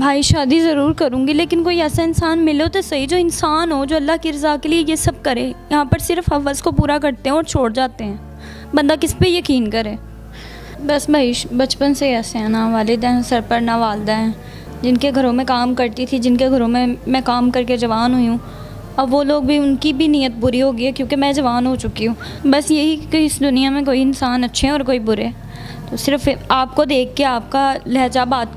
भाई शादी ज़रूर करूँगी, लेकिन कोई ऐसा इंसान मिले तो सही जो इंसान हो, जो अल्लाह की रज़ा के लिए ये सब करे। यहाँ पर सिर्फ हवस को पूरा करते हैं और छोड़ जाते हैं। बंदा किस पे यकीन करे। बस भाई बचपन से ऐसे हैं, ना वालिद हैं सर पर, ना वालदा हैं। जिनके घरों में काम करती थी, जिनके घरों में मैं काम करके जवान हुई हूँ, अब वो लोग भी, उनकी भी नीयत बुरी हो गई है क्योंकि मैं जवान हो चुकी हूँ। बस यही कि इस दुनिया में कोई इंसान अच्छे हैं और कोई बुरे। तो सिर्फ आपको देख के, आपका लहजा बात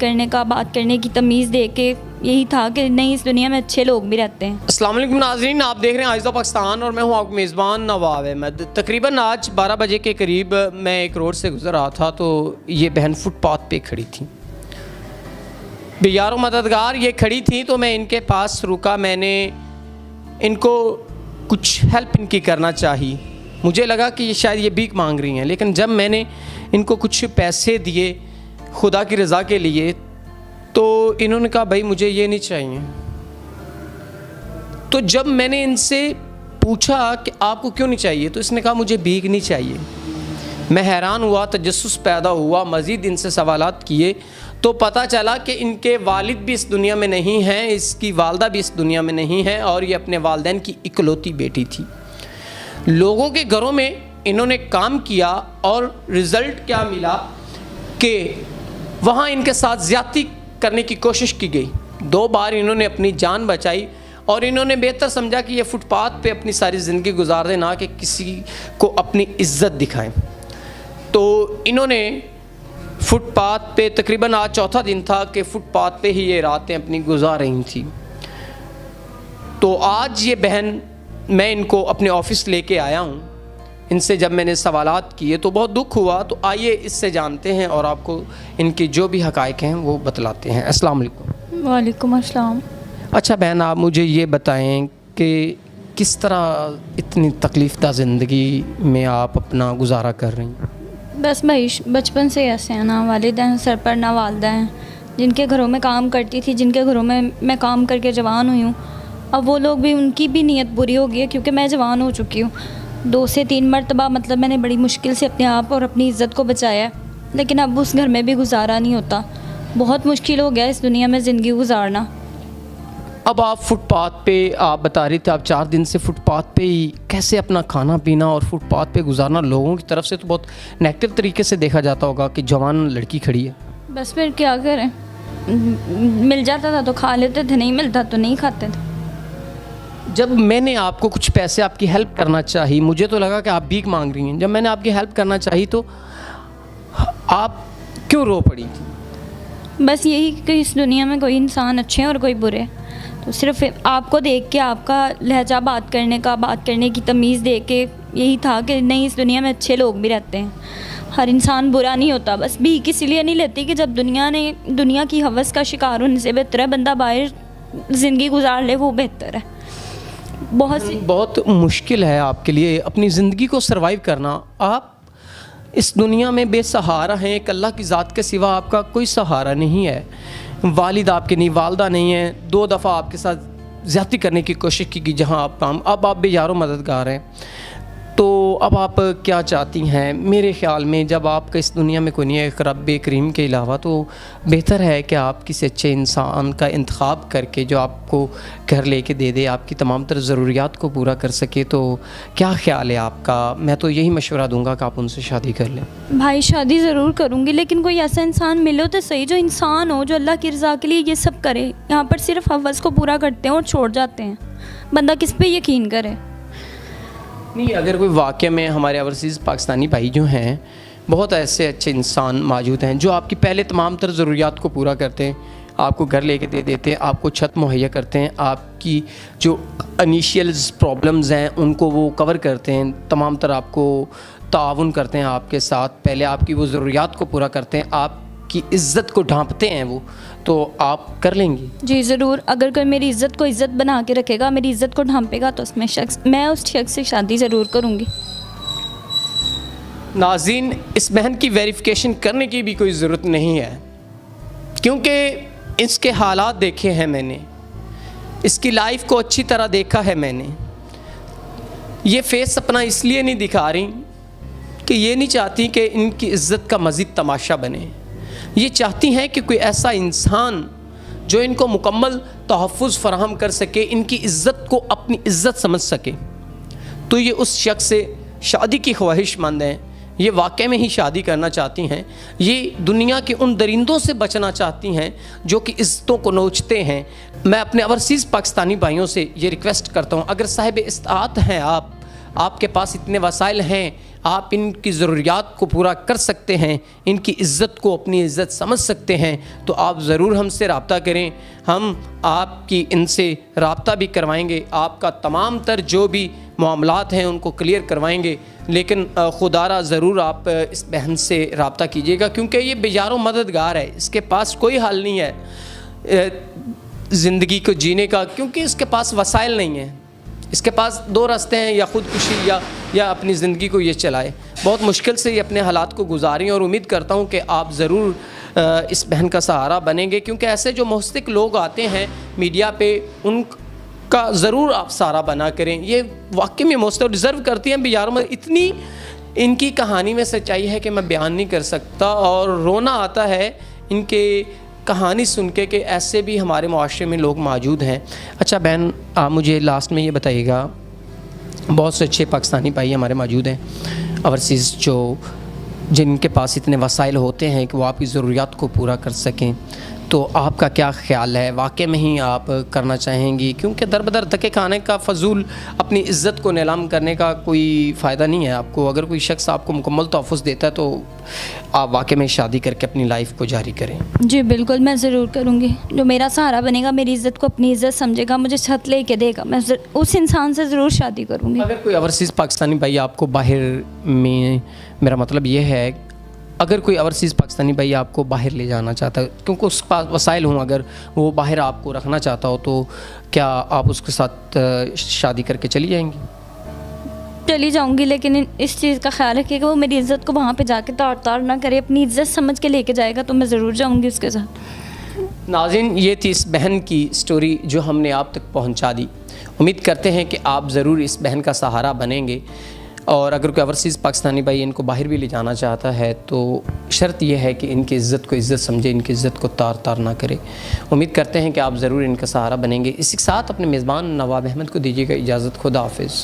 करने की तमीज़ देख के यही था कि नहीं, इस दुनिया में अच्छे लोग भी रहते हैं। अस्सलाम वालेकुम नाज़रीन, आप देख रहे हैं आइज़ा पाकिस्तान और मैं हूं आपका मेज़बान नवाब अहमद। तकरीबन आज 12 बजे के करीब मैं एक रोड से गुज़र रहा था तो ये बहन फुटपाथ पे खड़ी थी। बेयारो मददगार ये खड़ी थी तो मैं इनके पास रुका। मैंने इनको कुछ हेल्प इनकी करना चाहिए। मुझे लगा कि ये शायद ये भीख मांग रही हैं, लेकिन जब मैंने इनको कुछ पैसे दिए खुदा की रज़ा के लिए तो इन्होंने कहा भाई मुझे ये नहीं चाहिए। तो जब मैंने इनसे पूछा कि आपको क्यों नहीं चाहिए, तो इसने कहा मुझे भीख नहीं चाहिए। मैं हैरान हुआ, तजस्सुस पैदा हुआ, मज़ीद इनसे सवालात किए तो पता चला कि इनके वालिद भी इस दुनिया में नहीं हैं, इसकी वालदा भी इस दुनिया में नहीं है और ये अपने वालिदैन की इकलौती बेटी थी। लोगों के घरों में इन्होंने काम किया और रिज़ल्ट क्या मिला कि वहाँ इनके साथ ज़्यादती करने की कोशिश की गई। 2 बार इन्होंने अपनी जान बचाई और इन्होंने बेहतर समझा कि ये फुटपाथ पे अपनी सारी ज़िंदगी गुजार दें, ना कि किसी को अपनी इज़्ज़त दिखाएं। तो इन्होंने फुटपाथ पे, तकरीबन आज चौथा दिन था कि फुटपाथ पे ही ये रातें अपनी गुजार रही थी। तो आज ये बहन, मैं इनको अपने ऑफ़िस लेके आया हूँ। इनसे जब मैंने सवालात किए तो बहुत दुख हुआ। तो आइए इससे जानते हैं और आपको इनकी जो भी हक़ाइक़ हैं वो बतलाते हैं। अस्सलाम वालेकुम। वालेकुम अस्सलाम। अच्छा बहन, आप मुझे ये बताएं कि किस तरह इतनी तकलीफ़दा ज़िंदगी में आप अपना गुजारा कर रही हैं? बस भाई बचपन से ऐसे हैं, ना वालिद हैं सर पर, ना वालदा हैं। जिनके घरों में काम करती थी, जिनके घरों में मैं काम करके जवान हुई हूँ, अब वो लोग भी, उनकी भी नीयत बुरी हो गई है क्योंकि मैं जवान हो चुकी हूँ। 2 से 3 मरतबा मतलब मैंने बड़ी मुश्किल से अपने आप और अपनी इज़्ज़त को बचाया है, लेकिन अब उस घर में भी गुजारा नहीं होता। बहुत मुश्किल हो गया इस दुनिया में ज़िंदगी गुजारना। अब आप फुटपाथ पे, आप बता रही थे आप 4 दिन से फुटपाथ पे ही, कैसे अपना खाना पीना और फुटपाथ पे गुजारना लोगों की तरफ से तो बहुत नेगेटिव तरीके से देखा जाता होगा कि जवान लड़की खड़ी है। बस फिर क्या करें, मिल जाता था तो खा लेते थे, नहीं मिलता तो नहीं खाते थे। जब मैंने आपको कुछ पैसे, आपकी हेल्प करना चाहिए, मुझे तो लगा कि आप भीख मांग रही हैं। जब मैंने आपकी हेल्प करना चाहिए तो आप क्यों रो पड़ी थी? बस यही कि इस दुनिया में कोई इंसान अच्छे हैं और कोई बुरे। तो सिर्फ आपको देख के, आपका लहजा बात करने की तमीज़ देख के यही था कि नहीं, इस दुनिया में अच्छे लोग भी रहते हैं। हर इंसान बुरा नहीं होता। बस भीख इसलिए नहीं लेती कि जब दुनिया की हवस का शिकार होने से बेहतर है बंदा बाहर ज़िंदगी गुजार ले, वो बेहतर है। बहुत मुश्किल है आपके लिए अपनी ज़िंदगी को सरवाइव करना। आप इस दुनिया में बेसहारा हैं, एक अल्लाह की ज़ात के सिवा आपका कोई सहारा नहीं है। वालिद आपके नहीं, वालदा नहीं है। 2 दफ़ा आपके साथ ज़्यादती करने की कोशिश की गई जहाँ आप काम, अब आप बेयारो मददगार हैं। तो अब आप क्या चाहती हैं? मेरे ख़्याल में जब आपका इस दुनिया में कोई नहीं है रब करीम के अलावा, तो बेहतर है कि आप किसी अच्छे इंसान का इंतखाब करके जो आपको घर लेके दे दे, आपकी तमाम तरह ज़रूरियात को पूरा कर सके। तो क्या ख़्याल है आपका? मैं तो यही मशवरा दूंगा कि आप उनसे शादी कर लें। भाई शादी ज़रूर करूँगी, लेकिन कोई ऐसा इंसान मिले तो सही जो इंसान हो, जो अल्लाह की रज़ा के लिए ये सब करे। यहाँ पर सिर्फ हवस को पूरा करते हैं और छोड़ जाते हैं। बंदा किस पे यकीन करे। नहीं, अगर कोई वाक़ई में, हमारे ओवरसीज़ पाकिस्तानी भाई जो हैं, बहुत ऐसे अच्छे इंसान मौजूद हैं जो आपकी पहले तमाम तर ज़रूरियात को पूरा करते हैं, आपको घर लेके दे देते हैं, आपको छत मुहैया करते हैं, आपकी जो इनिशियल प्रॉब्लम्स हैं उनको वो कवर करते हैं, तमाम तरह आपको ताउन करते हैं आपके साथ, पहले आपकी वो ज़रूरियात को पूरा करते हैं, आपकी इज़्ज़त को ढांपते हैं वो, तो आप कर लेंगी? जी ज़रूर। अगर कोई मेरी इज़्ज़त को इज़्ज़त बना के रखेगा, मेरी इज़्ज़त को ढांपेगा, तो मैं उस शख्स से शादी ज़रूर करूँगी। नाज़रीन, इस बहन की वेरिफिकेशन करने की भी कोई ज़रूरत नहीं है क्योंकि इसके हालात देखे हैं मैंने, इसकी लाइफ को अच्छी तरह देखा है मैंने। ये फेस अपना इसलिए नहीं दिखा रही कि ये नहीं चाहती कि इनकी इज़्ज़त का मज़ीद तमाशा बने। ये चाहती हैं कि कोई ऐसा इंसान जो इनको मुकम्मल तहफ़्फ़ुज़ फ़राहम कर सके, इनकी इज़्ज़त को अपनी इज़्ज़त समझ सके, तो ये उस शख्स से शादी की ख्वाहिशमंद हैं। ये वाकई में ही शादी करना चाहती हैं। ये दुनिया के उन दरिंदों से बचना चाहती हैं जो कि इज़्ज़तों को नोचते हैं। मैं अपने ओवरसीज़ पाकिस्तानी भाइयों से ये रिक्वेस्ट करता हूँ, अगर साहिब इस्तात हैं आप, आपके पास इतने वसाइल हैं, आप इनकी ज़रूरियात को पूरा कर सकते हैं, इनकी इज़्ज़त को अपनी इज़्ज़त समझ सकते हैं, तो आप ज़रूर हमसे रब्ता करें। हम आपकी इनसे रब्ता भी करवाएंगे, आपका तमाम तर जो भी मामलात हैं उनको क्लियर करवाएंगे। लेकिन खुदारा ज़रूर आप इस बहन से रब्ता कीजिएगा, क्योंकि ये बेजारों मददगार है। इसके पास कोई हल नहीं है ज़िंदगी को जीने का, क्योंकि इसके पास वसाइल नहीं है। इसके पास दो रास्ते हैं, या ख़ुदकुशी या अपनी ज़िंदगी को ये चलाए। बहुत मुश्किल से ये अपने हालात को गुजारें, और उम्मीद करता हूँ कि आप ज़रूर इस बहन का सहारा बनेंगे, क्योंकि ऐसे जो मुस्तक लोग आते हैं मीडिया पे, उनका ज़रूर आप सहारा बना करें। ये वाकई में मुस्तक डिज़र्व करती हैं बेचारों में। इतनी इनकी कहानी में सच्चाई है कि मैं बयान नहीं कर सकता, और रोना आता है इनके कहानी सुन के कि ऐसे भी हमारे मुआशरे में लोग मौजूद हैं। अच्छा बहन, आप मुझे लास्ट में ये बताइएगा, बहुत से अच्छे पाकिस्तानी भाई हमारे मौजूद हैं ओवरसीज़, जो जिनके पास इतने वसाइल होते हैं कि वो आपकी ज़रूरियात को पूरा कर सकें, तो आपका क्या ख्याल है? वाकई में ही आप करना चाहेंगी? क्योंकि दर बदर धक्के खाने का, फजूल अपनी इज़्ज़त को नीलाम करने का कोई फ़ायदा नहीं है आपको। अगर कोई शख्स आपको मुकम्मल तोहफ़्फ़ुज़ देता है तो आप वाकई में शादी करके अपनी लाइफ को जारी करें। जी बिल्कुल, मैं ज़रूर करूँगी। जो मेरा सहारा बनेगा, मेरी इज़्ज़त को अपनी इज़्ज़त समझेगा, मुझे छत लेके देगा, मैं उस इंसान से ज़रूर शादी करूँगी। अगर कोई ओवरसीज़ पाकिस्तानी भाई आपको बाहर में, मेरा मतलब ये है, अगर कोई ओवरसीज़ पाकिस्तानी भाई आपको बाहर ले जाना चाहता है, क्योंकि उसके पास वसाइल हों, अगर वो बाहर आपको रखना चाहता हो, तो क्या आप उसके साथ शादी करके चली जाएंगी? चली जाऊंगी, लेकिन इस चीज़ का ख्याल रखिएगा वो मेरी इज़्ज़त को वहाँ पे जाके तार ना करे, अपनी इज़्ज़त समझ के लेके जाएगा तो मैं ज़रूर जाऊंगी उसके साथ। नाज़रीन, ये थी इस बहन की स्टोरी जो हमने आप तक पहुँचा दी। उम्मीद करते हैं कि आप ज़रूर इस बहन का सहारा बनेंगे, और अगर कोई ओवरसीज़ पाकिस्तानी भाई इनको बाहर भी ले जाना चाहता है तो शर्त यह है कि इनकी इज़्ज़त को इज़्ज़त समझे, इनकी इज़्ज़त को तार ना करे। उम्मीद करते हैं कि आप ज़रूर इनका सहारा बनेंगे। इसी के साथ अपने मेज़बान नवाब अहमद को दीजिएगा इजाज़त। खुदा हाफिज़।